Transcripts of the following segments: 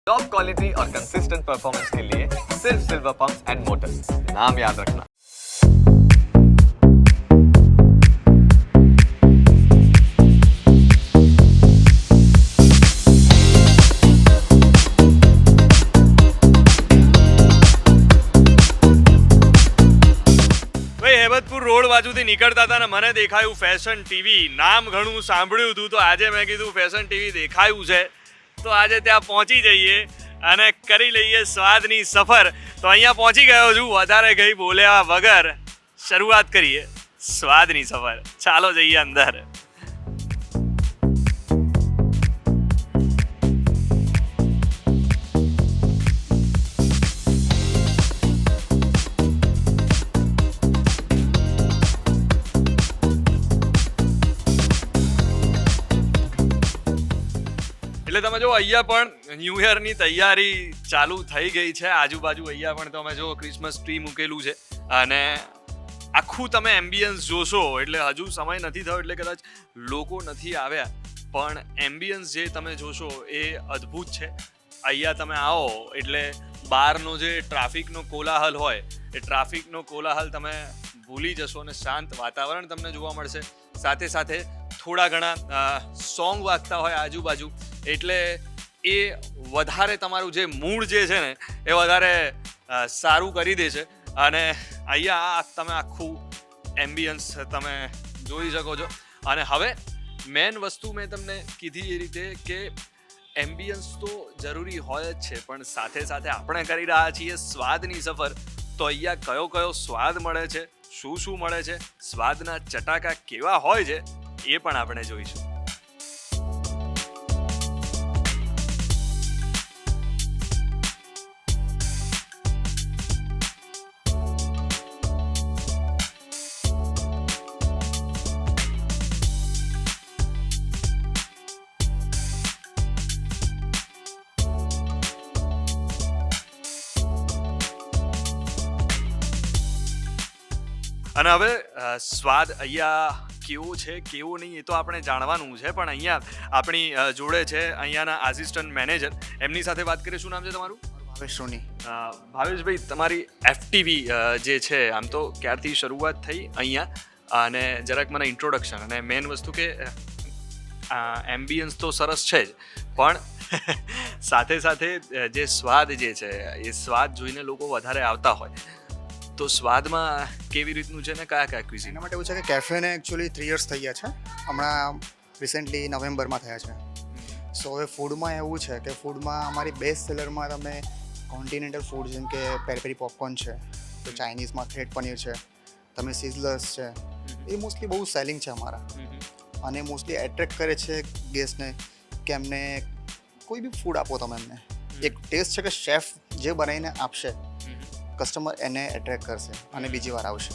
Top quality और consistent performance के लिए सिर्फ सिल्वर पंप्स एंड मोटर्स, नाम याद रखना. હેબતપુર રોડ બાજુથી નીકળતા હતા ને મને દેખાયું ફેશન ટીવી. નામ ઘણું સાંભળ્યું હતું, તો આજે મેં કીધું ફેશન ટીવી દેખાયું છે તો આજે ત્યાં પહોંચી જઈએ અને કરી લઈએ સ્વાદની સફર. તો અહીંયા પહોંચી ગયો છું, વધારે કંઈ બોલ્યા વગર શરૂઆત કરીએ સ્વાદની સફર. ચાલો જઈએ અંદર. એટલે તમે જો અહીંયા પણ ન્યૂ યરની તૈયારી ચાલુ થઈ ગઈ છે. આજુબાજુ અહીંયા પણ તમે જો ક્રિસમસ ટ્રી મૂકેલું છે અને આખું તમે એમ્બિયન્સ જોશો એટલે હજુ સમય નથી થયો એટલે કદાચ લોકો નથી આવ્યા, પણ એમ્બિયન્સ જે તમે જોશો એ અદ્ભુત છે. અહીંયા તમે આવો એટલે બહારનો જે ટ્રાફિકનો કોલાહલ હોય એ ટ્રાફિકનો કોલાહલ તમે ભૂલી જશો અને શાંત વાતાવરણ તમને જોવા મળશે. સાથે સાથે થોડા ઘણા સોંગ વાગતા હોય આજુબાજુ એટલે એ વધારે તમારું જે મૂડ જે છે ને એ વધારે સારું કરી દે છે. અને અહીંયા તમે આખું એમ્બિયન્સ તમે જોઈ શકો છો. અને હવે મેન વસ્તુ મેં તમને કીધી એ રીતે કે એમ્બિયન્સ તો જરૂરી હોય જ છે, પણ સાથે સાથે આપણે કરી રહ્યા છીએ સ્વાદની સફર. તો અહીંયા કયો કયો સ્વાદ મળે છે, શું શું મળે છે, સ્વાદના ચટાકા કેવા હોય છે એ પણ આપણે જોઈશું. અને હવે સ્વાદ અહીંયા કેવો છે કેવો નહીં એ તો આપણે જાણવાનું છે, પણ અહીંયા આપણી જોડે છે અહીંયાના આસિસ્ટન્ટ મેનેજર. એમની સાથે વાત કરીએ. શું નામ છે તમારું? ભાવેશ સોની. ભાવેશભાઈ, તમારી એફટીવી જે છે આમ તો ક્યારથી શરૂઆત થઈ અહીંયા, અને જરાક મને ઇન્ટ્રોડક્શન અને મેઇન વસ્તુ કે એમ્બિયન્સ તો સરસ છે જ, પણ સાથે સાથે જે સ્વાદ જે છે એ સ્વાદ જોઈને લોકો વધારે આવતા હોય. તો સ્વાદમાં કેવી રીતનું છે ને કયા કયા ક્વિઝિન? એના માટે એવું છે કે કેફેને એકચ્યુઅલી 3 years થઈ ગયા છે, હમણાં રિસેન્ટલી નવેમ્બરમાં થયા છે. સો હવે ફૂડમાં એવું છે કે ફૂડમાં અમારી બેસ્ટ સેલરમાં તમે કોન્ટિનેન્ટલ ફૂડ જેમ કે પેરી પેરી પોપકોર્ન છે, તો ચાઇનીઝમાં થ્રેડ પનીર છે, તમે સિઝલર્સ છે, એ મોસ્ટલી બહુ સેલિંગ છે અમારા. અને મોસ્ટલી એટ્રેક્ટ કરે છે ગેસ્ટને કે એમને કોઈ બી ફૂડ આપો તમે એમને એક ટેસ્ટ છે કે શેફ જે બનાવીને આપશે કસ્ટમર એને એટ્રેક્ટ કરશે અને બીજી વાર આવશે.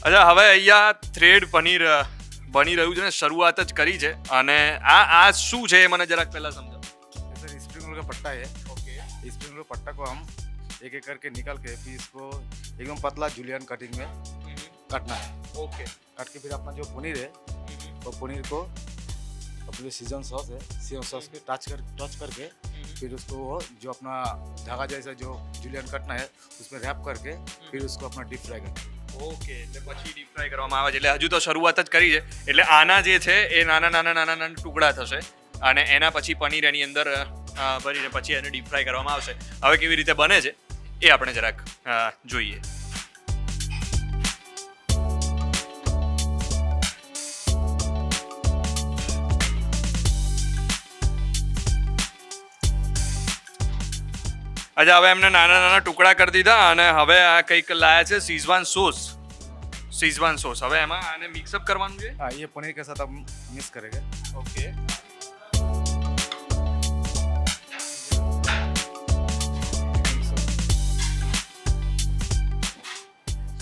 અચ્છા, હવે અહીંયા થ્રેડ પનીર બની રહ્યું છે ને, શરૂઆત જ કરી છે. અને આ શું છે એ મને જરાક પહેલા समझाओ. सर स्प्रिंग रोल का पट्टा है. ओके. स्प्रिंग रोल पट्टा को हम एक एक करके निकाल के फिर इसको एकदम पतला जुलियन कटिंग में काटना है. ओके. काट के फिर अपना जो पनीर है वो पनीर को अपने सीजन सॉस है, सीजन सॉस के टच करके फिर उसको जो अपना धागा जैसा जो जुलियन कटना है उसमें रैप करके फिर उसको अपना डीप फ्राई करना. ઓકે, એટલે પછી ડીપ ફ્રાય કરવામાં આવે છે. એટલે હજુ તો શરૂઆત જ કરી છે. એટલે આના જે છે એ નાના નાના ટુકડા થશે અને એના પછી પનીર એની અંદર ભરીને પછી એને ડીપ ફ્રાય કરવામાં આવશે. હવે કેવી રીતે બને છે એ આપણે જરાક જોઈએ. અચ્છા, હવે એમને નાના નાના ટુકડા કરી દીધા અને હવે આ કંઈક લાયા છે સીઝવાન સોસ. હવે એમાં આને મિક્સઅપ કરવાનું છે. हाँ, ये पनीर के साथ आप मिक्स करेंगे. ઓકે.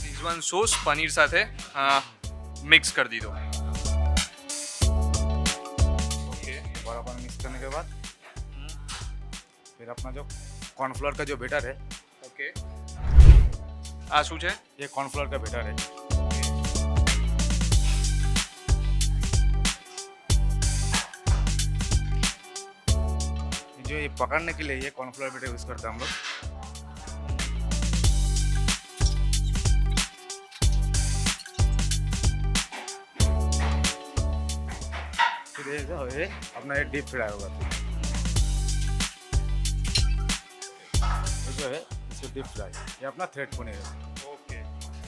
સીઝવાન સોસ પનીર સાથે મિક્સ કરી દીધો. ઓકે. बराबर मिक्स करने के बाद फिर अपना जो कॉर्नफ्लोर का जो बेटर है, ઓકે. આ શું છે? ये कॉर्नफ्लोर का बेटर है. जो ये पकड़ने के लिए ये कॉर्नफ्लोर बेटर यूज करते हैं हम लोग. फिर ये जो है अपना ये डीप फ्राई होगा. ये जो है इसको डीप फ्राई, ये अपना थ्रेड पनीर है. ઓકે.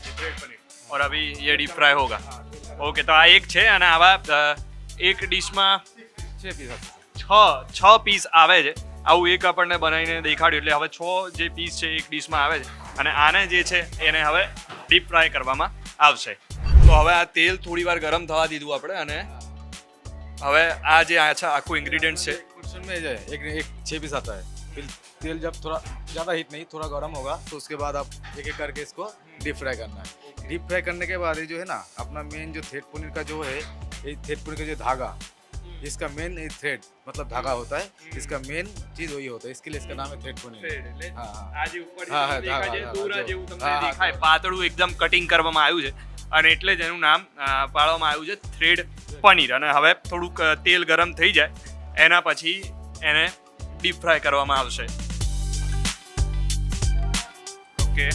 થ્રેડ પનીર. और अभी ये डीप फ्राई होगा. ઓકે, તો આ એક છે અને આવા એક ડિશમાં 6 पीस आते છ પીસ આવે છે. આવું એક આપણને બનાવીને દેખાડ્યું એટલે હવે 6 જે પીસ છે એક ડિશમાં આવે છે અને આને જે છે એને હવે ડીપ ફ્રાય કરવામાં આવશે. તો હવે આ તેલ થોડી વાર ગરમ થવા દીધું આપણે અને હવે આ જે આ છે આખું ઇન્ગ્રેડિયન્ટ છે. पोर्शन में जो है एक 6 पीस आता है. फिर तेल जब थोड़ा ज़्यादा हीट नहीं, थोड़ा गर्म होगा तो उसके बाद आप एक एक करके इसको डीप फ्राई करना है. डीप फ्राई करने के बाद ये जो है ना अपना मेन जो थ्रेड पनीर का जो है, ये थ्रेड पनीर का जो धागा, इसका मेन थ्रेड मतलब धागा होता है. इसका मेन चीज़ वही होता है, इसके लिए इसका नाम है थ्रेड पनीर. हाँ हाँ આ જે ઉપર હા, હા, દેખાય છે હા, દોરા હા, જેવું તમને હા, હા, દેખાય હા. પાતળું એકદમ કટિંગ કરવામાં આવ્યું છે અને એટલે જ એનું નામ પાડવામાં આવ્યું છે થ્રેડ પનીર. અને હવે થોડુંક તેલ ગરમ થઈ જાય એના પછી એને ડીપ ફ્રાય કરવામાં આવશે. ઓકે.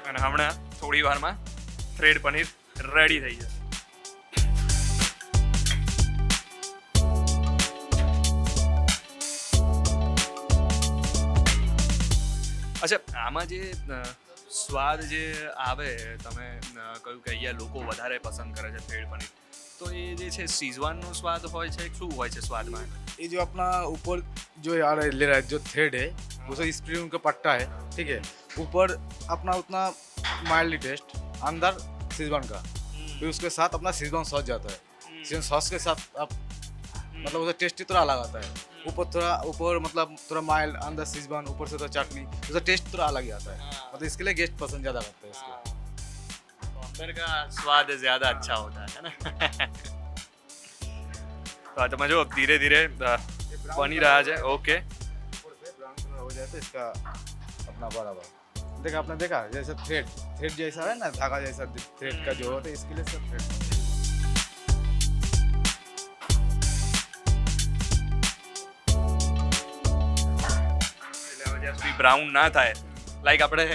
અને હમણાં થોડી વારમાં થ્રેડ પનીર રેડી થઈ જશે. અચ્છા, આમાં જે સ્વાદ જે આવે, તમે કહ્યું કે અહીંયા લોકો વધારે પસંદ કરે છે થ્રેડ પનીર, તો એ જે છે સીઝવાનનો સ્વાદ હોય છે, શું હોય છે સ્વાદમાં? ये जो अपना ऊपर जो यार ले रहा है जो थ्रेड है, उसे स्प्रिंग का पट्टा है, ठीक है. ऊपर अपना उतना माइल्ड टेस्ट, अंदर सीजवान का. फिर उसके साथ अपना सीजवान सॉस जाता है. सीजवान सॉस के साथ आप मतलब उसका टेस्ट ही थोड़ा अलग आता है. ऊपर मतलब थोड़ा माइल्ड, अंदर सीजवान, ऊपर से तो चटनी, उसका टेस्ट थोड़ा अलग ही आता है. मतलब इसके लिए गेस्ट पसंद ज़्यादा करते हैं इसको. तो अंदर का स्वाद ज़्यादा अच्छा होता है ना. तो आज તમે જો ધીરે ધીરે બની રહ્યા છે. ઓકે. ऊपर से ब्राउन कलर हो जाए तो इसका अपना बराबर देखा, आपने देखा जैसे थ्रेड जैसा है ना, धागा जैसा थ्रेड का जो होता है, इसके लिए सब थ्रेड. એટલે હવે જ્યાં સુધી બ્રાઉન ના થાય, લાઈક આપણે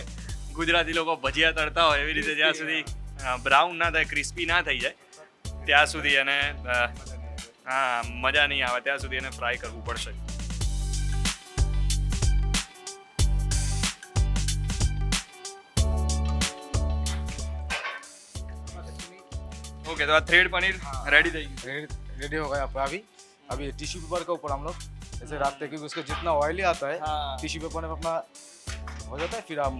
ગુજરાતી લોકો ભજીયા તળતા હોય એવી રીતે જ્યાં સુધી બ્રાઉન ના થાય, ક્રિસ્પી ના થઈ જાય ત્યાં સુધી એને હા મજા નહીં આવે, ત્યાં સુધી એને ફ્રાય કરવું પડશે. ઓકે, તો આ થ્રેડ પનીર રેડી થઈ ગયું. रेडी हो गया आपका. अभी टिश्यू पेपर के ऊपर हम लोग ऐसे रखते हैं क्योंकि उसका जितना ऑयली आता है हाँ. टिश्यू पेपर में अपना हो जाता है. फिर हम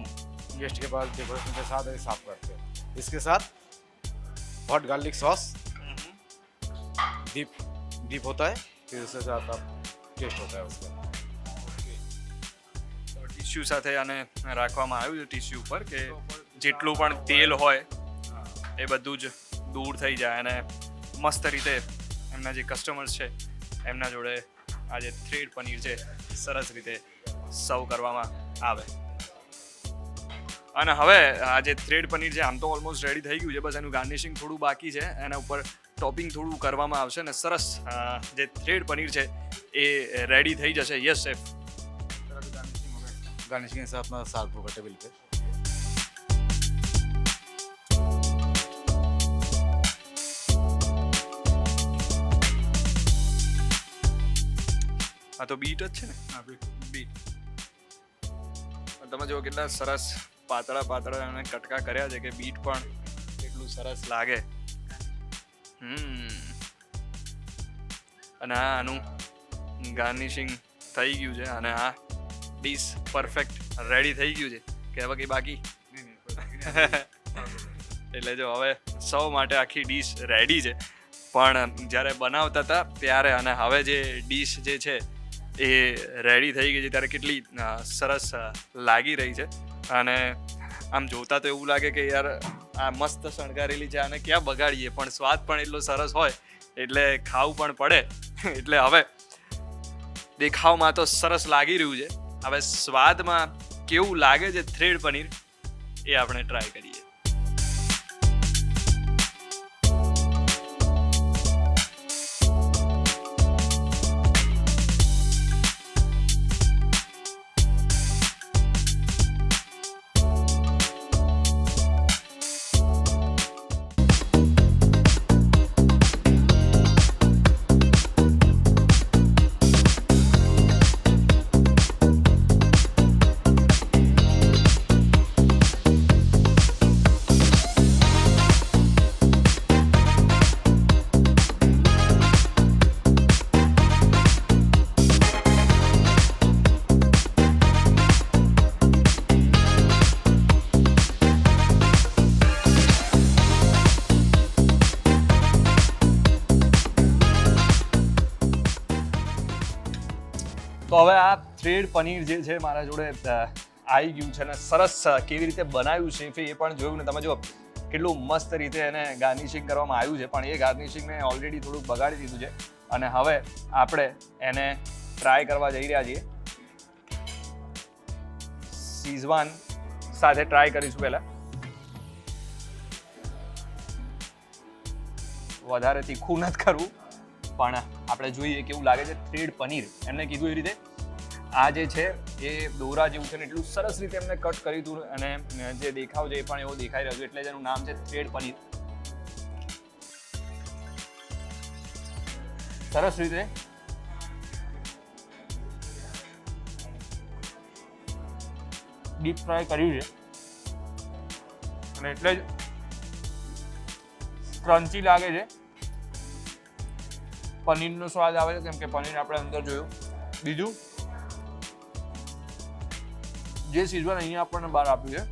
गेस्ट के पास डेकोरेशन के साथ ऐसे साफ करते हैं. इसके साथ हॉट गार्लिक सॉस डीप होता है. फिर उसके साथ आप टेस्ट होता है उसका. ટીસ્યુ સાથે આને રાખવામાં આવ્યું છે ટીસ્યુ ઉપર કે જેટલું પણ તેલ હોય એ બધું જ દૂર થઈ જાય અને મસ્ત રીતે એમના જે કસ્ટમર્સ છે એમના જોડે આ જે થ્રેડ પનીર છે સરસ રીતે સર્વ કરવામાં આવે. અને હવે આ જે થ્રેડ પનીર છે આમ તો ઓલમોસ્ટ રેડી થઈ ગયું છે, બસ એનું ગાર્નિશિંગ થોડું બાકી છે, એના ઉપર ટોપિંગ થોડું કરવામાં આવશે અને સરસ જે થ્રેડ પનીર છે એ રેડી થઈ જશે. Yes chef. गार्निशिंग के साथ अपना सर्व होगा टेबल पे. આ તો બીટ જ છે ને? હા, બીટ. તમે જો કેટલા સરસ પાતળા પાતળા અને કટકા કર્યા છે કે બીટ પણ કેટલું સરસ લાગે. અને આ આનું ગાર્નિશિંગ થઈ ગયું છે અને આ ડીશ પરફેક્ટ રેડી થઈ ગયું છે કે હવે કંઈ બાકી એટલે જો હવે સૌ માટે આખી ડીશ રેડી છે. પણ જ્યારે બનાવતા હતા ત્યારે અને હવે જે ડીશ જે છે એ રેડી થઈ ગઈ છે ત્યારે કેટલી સરસ લાગી રહી છે. અને આમ જોતા તો એવું લાગે કે યાર આ મસ્ત શણગારેલી છે આને ક્યાં બગાડીએ, પણ સ્વાદ પણ એટલો સરસ હોય એટલે ખાવું પણ પડે. એટલે હવે દેખાવમાં તો સરસ લાગી રહ્યું છે, હવે સ્વાદમાં કેવું લાગે છે થ્રેડ પનીર એ આપણે ટ્રાય કરીએ. તો હવે આ થ્રેડ પનીર જે છે મારા જોડે આવી ગયું છે અને સરસ કેવી રીતે બનાવ્યું છે એ પણ જોયું ને તમે જો કેટલું મસ્ત રીતે એને ગાર્નિશિંગ કરવામાં આવ્યું છે. પણ એ ગાર્નિશિંગને ઓલરેડી થોડુંક બગાડી દીધું છે અને હવે આપણે એને ટ્રાય કરવા જઈ રહ્યા છીએ. શીઝવાન સાથે ટ્રાય કરીશું પહેલા. વધારે તીખું નથી કરવું પણ આપણે જોઈએ કેવું લાગે છે. થ્રેડ પનીર એમને કીધું એ રીતે આ જે છે એ દોરા જેવું છે ને એટલું સરસ રીતે એમને કટ કર્યું હતું અને જે દેખાવ છે એ પણ એવો દેખાઈ રહ્યો છે એટલે જ એનું નામ છે થ્રેડ પનીર. સરસ રીતે ડીપ ફ્રાય કર્યું છે અને એટલે જ ક્રન્ચી લાગે છે. પનીરનો સ્વાદ આવે છે કેમ કે પનીર આપણે અંદર જોયું. બીજું જે શીઝવાન અહીંયા આપણને બહાર આપ્યું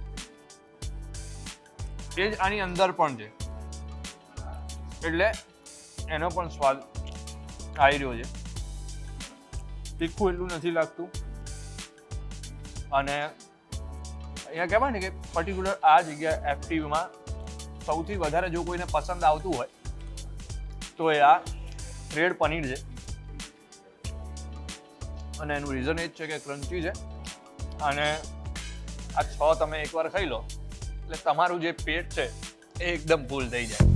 છે એ જ આની અંદર પણ છે એટલે એનો પણ સ્વાદ આવી રહ્યો છે. તીખું એટલું નથી લાગતું અને અહીંયા કહેવાય ને કે પર્ટિક્યુલર આ જગ્યા એફટીવીમાં સૌથી વધારે જો કોઈને પસંદ આવતું હોય તો એ આ થ્રેડ પનીર છે અને એનું રીઝન એ જ છે કે ક્રન્ચી છે અને આ 6 તમે એકવાર ખાઈ લો એટલે તમારું જે પેટ છે એ એકદમ ફૂલ થઈ જાય.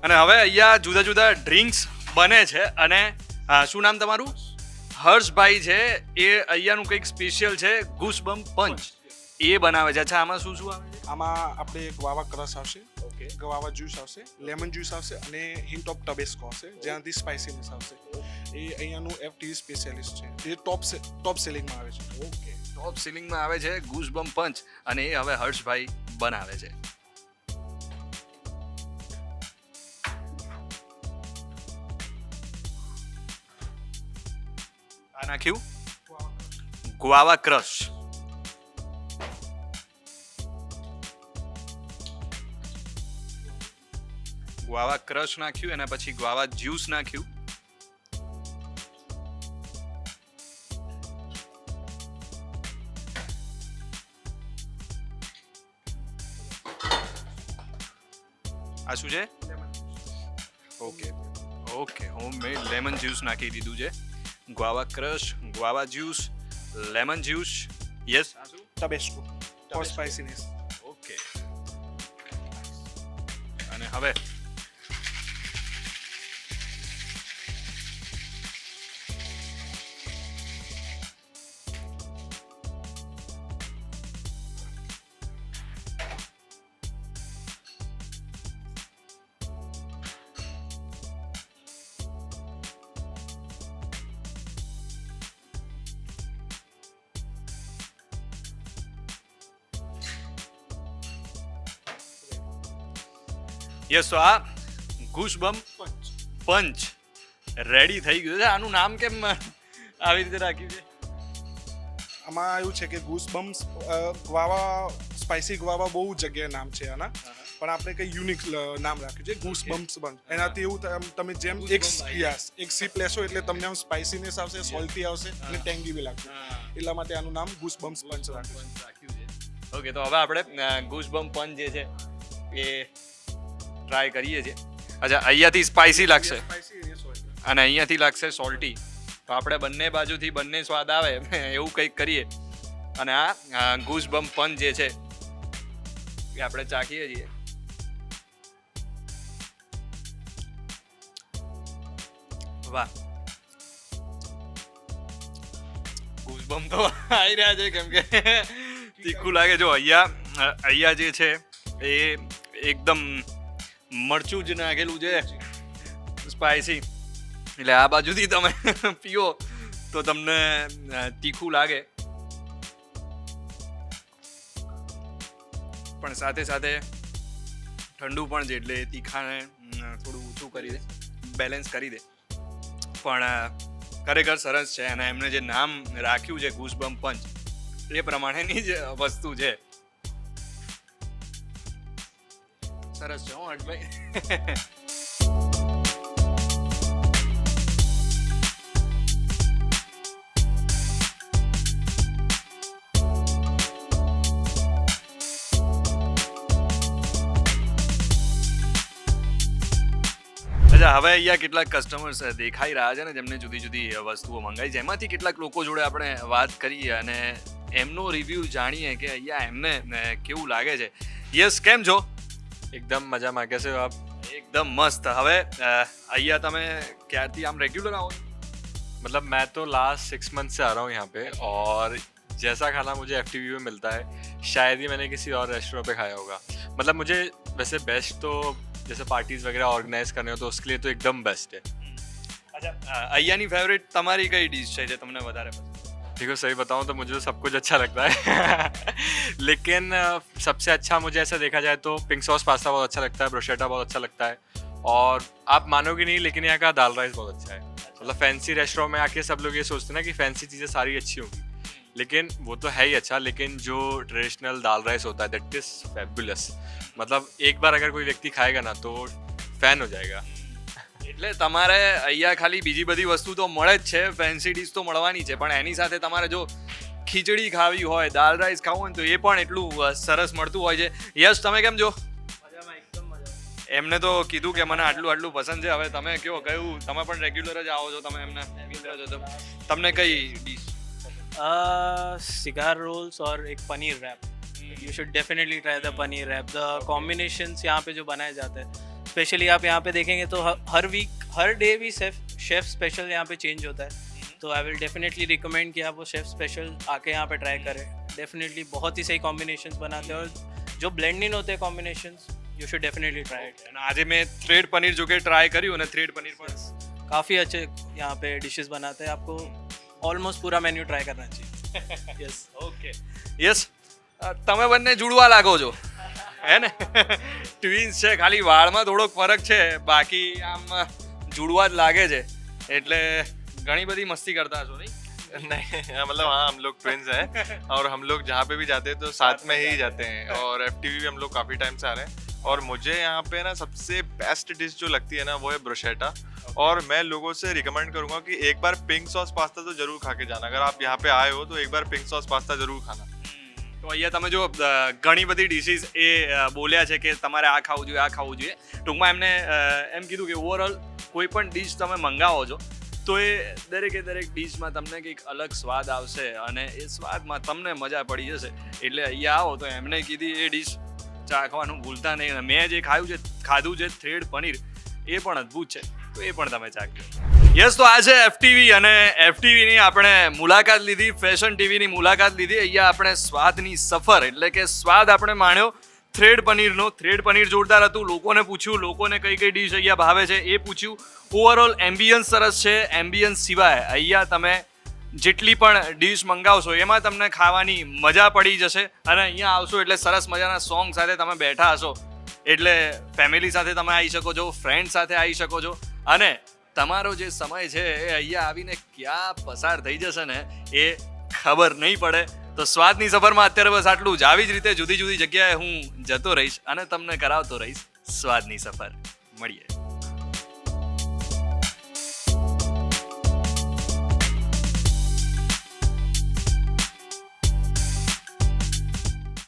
અને હવે અહીંયા જુદા જુદા ડ્રિંક્સ બને છે અને શું નામ તમારું? હર્ષભાઈ છે એ અહીંયાનું કંઈક સ્પેશિયલ છે ગુસબમ પંચ એ બનાવે છે. અચ્છા આમાં શું શું આવે છે? આમાં આપણે ગવાવા ક્રશ આવશે, ઓકે, ગવાવા જ્યુસ આવશે, લેમન જ્યુસ આવશે અને હિન્ટ ઓફ ટબેસ્કો આવશે જેનાથી સ્પાઇસીનેસ આવશે. એ અહીંયાનું એફટીવી સ્પેશિયાલિસ્ટ છે, એ ટોપ સેલિંગમાં આવે છે. ઓકે, ટોપ સીલિંગમાં આવે છે ગુસબમ પંચ અને એ હવે હર્ષભાઈ બનાવે છે. આ નાખ્યું ગુઆવા ક્રશ. ગુઆવા ક્રશ નાખ્યું એના પછી ગુઆવા જ્યુસ નાખ્યું. આ શું છે? ઓકે હોમમેડ લેમન જ્યુસ નાખી દીધું છે. Guava crush, guava juice, lemon juice. Yes. આ શું? Tabasco for spiciness. ઓકે. અને હવે યસ, તો આ ગૂસબમ્પ પંચ રેડી થઈ ગયું છે. આનું નામ કેમ આવી રીતે રાખ્યું છે? આમાં એવું છે કે ગૂસબમ્સ ગ્વાવા સ્પાઇસી ગ્વાવા બહુ જગ્યાએ નામ છે આના, પણ આપણે કંઈ યુનિક નામ રાખ્યું છે ગૂસબમ્પ્સ બન. એનાથી એવું થાય, તમે જેમ એક સીપ લેશો એટલે તમને આમ સ્પાઇસીનેસ આવશે, સોલ્ટી આવશે અને ટેંગી બી લાગશે. એટલા માટે આનું નામ ગૂસબમ્પ્સ પંચ રાખ્યું છે. ઓકે, તો હવે આપણે ગૂસબમ્પ પંચ જે છે એ ટ્રાય કરીએ છીએ. અચ્છા, અહીંયાથી સ્પાઇસી લાગશે અને અહીંયાથી લાગશે સોલ્ટી. તો આપણે બંને બાજુથી બંને સ્વાદ આવે એવું કંઈક કરીએ. અને આ ગૂસબમ્પ પંચ જે છે એ આપણે ચાખીએ છીએ. વાહ, ગૂસબમ્પ તો આવી રહ્યા છે કેમ કે તીખું લાગે. જો અહીંયા જે છે એ એકદમ મરચું જ નાખેલું છે, સ્પાઇસી. એટલે આ બાજુથી તમે પીઓ તો તમને તીખું લાગે, પણ સાથે સાથે ઠંડુ પણ છે, એટલે તીખાને થોડું ઊંચું કરી દે, બેલેન્સ કરી દે. પણ ખરેખર સરસ છે. અને એમને જે નામ રાખ્યું છે ગૂસબમ્પ પંચ, એ પ્રમાણેની જ વસ્તુ છે. સરસ છે હર્ષભાઈ. અચ્છા, હવે અહીંયા કેટલાક કસ્ટમર્સ દેખાઈ રહ્યા છે ને જેમને જુદી જુદી વસ્તુઓ મંગાવી છે. એમાંથી કેટલાક લોકો જોડે આપણે વાત કરીએ અને એમનો રિવ્યૂ જાણીએ કે અહીંયા એમને કેવું લાગે છે. યસ, કેમ છો? एकदम मजा में. कैसे हो आप? એકદમ મસ્ત. હવે અહીંયા તમે ક્યારથી આમ રેગ્યુલર આવો? मतलब मैं तो लास्ट 6 मंथ से आ रहा हूँ यहाँ पे, और जैसा खाना मुझे FTV में मिलता है शायद ही मैंने किसी और रेस्टोरेंट पे खाया होगा. मतलब मुझे वैसे बेस्ट तो जैसे पार्टीज वगैरह ऑर्गेनाइज करने हो तो उसके लिए तो एकदम बेस्ट है. અચ્છા, અહીંયાની ફેવરેટ તમારી કઈ ડીશ છે જે તમને વધારે પસંદ? देखो सही बताऊँ तो मुझे तो सब कुछ अच्छा लगता है लेकिन सबसे अच्छा मुझे ऐसा देखा जाए तो पिंक सॉस पास्ता बहुत अच्छा लगता है, ब्रोशेटा बहुत अच्छा लगता है, और आप मानोगे नहीं लेकिन यहाँ का दाल राइस बहुत अच्छा है. मतलब फैंसी रेस्टोरेंट में आके सब लोग ये सोचते हैं ना कि फैंसी चीज़ें सारी अच्छी होंगी, लेकिन वो तो है ही अच्छा, लेकिन जो ट्रेडिशनल दाल राइस होता है दैट इज फैबुलस. मतलब एक बार अगर कोई व्यक्ति खाएगा ना तो फैन हो जाएगा. એટલે તમારે અહીંયા ખાલી બીજી બધી વસ્તુ તો મળે જ છે, ફેન્સી ડીશ તો મળવાની છે, પણ એની સાથે તમારે જો ખીચડી ખાવી હોય, દાલ રાઈસ ખાવું હોય તો એ પણ એટલું સરસ મળતું હોય છે. યસ, તમે કેમ છો? એમને તો કીધું કે મને આટલું આટલું પસંદ છે. હવે તમે કયો, કયું? તમે પણ રેગ્યુલર જ આવો છો, તમે એમને મિત્ર છો, તો તમને કઈ ડીશ? cigar rolls और एक paneer wrap. You should definitely try the paneer wrap. The combinations यहाँ पे जो बनाए जाते हैं, स्पेशली आप यहाँ पे देखेंगे तो हर वीक हर डे भी शेफ स्पेशल यहाँ पे चेंज होता है. तो आई विल डेफिनेटली रिकमेंड कि आप वो शेफ स्पेशल आके यहाँ पे ट्राई करें. डेफिनेटली बहुत ही सही कॉम्बिनेशंस बनाते हैं, और जो ब्लेंड इन होते हैं combinations, you should definitely try it. અને આજે મેં થ્રેડ પનીર જો કે ટ્રાય કર્યું, અને થ્રેડ પનીર પણ काफ़ी अच्छे यहाँ पे डिशेस बनाते हैं. आपको ऑलमोस्ट पूरा मेन्यू ट्राई करना चाहिए. यस. ઓકે. યસ, તમે બંને જુડવા લાગો છો, હે ને? ટ્વિન્સ છે, ખાલી વાળમાં થોડોક ફરક છે, બાકી આમ જુડવા જ લાગે છે. એટલે ઘણી બધી મસ્તી કરતા હશો, નહીં? नहीं मतलब हाँ, हम लोग ट्विंस हैं और हम लोग जहाँ पे भी जाते हैं तो साथ में ही जाते हैं, और FTV भी हम लोग काफ़ी टाइम से आ रहे हैं. और मुझे यहाँ पे ना सबसे बेस्ट डिश जो लगती है ना वो है ब्रोशेटा. और मैं लोगों से रिकमेंड करूँगा कि एक बार पिंक सॉस पास्ता तो जरूर खा के जाना. अगर आप यहाँ पे आए हो तो एक बार पिंक सॉस पास्ता जरूर खाना. તો અહીંયા તમે જો ઘણી બધી ડિશિસ એ બોલ્યા છે કે તમારે આ ખાવું જોઈએ, આ ખાવું જોઈએ. ટૂંકમાં એમને એમ કીધું કે ઓવરઓલ કોઈ પણ ડિશ તમે મંગાવો છો તો એ દરેક ડિશમાં તમને કંઈક અલગ સ્વાદ આવશે અને એ સ્વાદમાં તમને મજા પડી જશે. એટલે અહીંયા આવો તો એમને કીધી એ ડિશ ચાખવાનું ભૂલતા નહીં. અને મેં જે ખાધું છે થ્રેડ પનીર, એ પણ અદ્ભુત છે, તો એ પણ તમે ચાખજો. યસ, તો આ છે FTV અને FTVની આપણે મુલાકાત લીધી, ફેશન ટીવીની મુલાકાત લીધી. અહીંયા આપણે સ્વાદની સફર એટલે કે સ્વાદ આપણે માણ્યો થ્રેડ પનીરનો. થ્રેડ પનીર જોરદાર હતું. લોકોને પૂછ્યું, લોકોને કઈ ડિશ અહીંયા ભાવે છે એ પૂછ્યું. ઓવરઓલ એમ્બિયન્સ સરસ છે. એમ્બિયન્સ સિવાય અહીંયા તમે જેટલી પણ ડિશ મંગાવશો એમાં તમને ખાવાની મજા પડી જશે. અને અહીંયા આવશો એટલે સરસ મજાના સોંગ સાથે તમે બેઠા હશો એટલે ફેમિલી સાથે તમે આવી શકો છો, ફ્રેન્ડ સાથે આવી શકો છો. અને તમારો જે સમય છે એ અહીંયા આવીને ક્યાં પસાર થઈ જશે ને એ ખબર નહીં પડે. તો સ્વાદની સફરમાં અત્યારે બસ આટલું જ. આવી જ રીતે જુદી જુદી જગ્યાએ હું જતો રહીશ અને તમને કરાવતો રહીશ સ્વાદની સફર. મળીએ.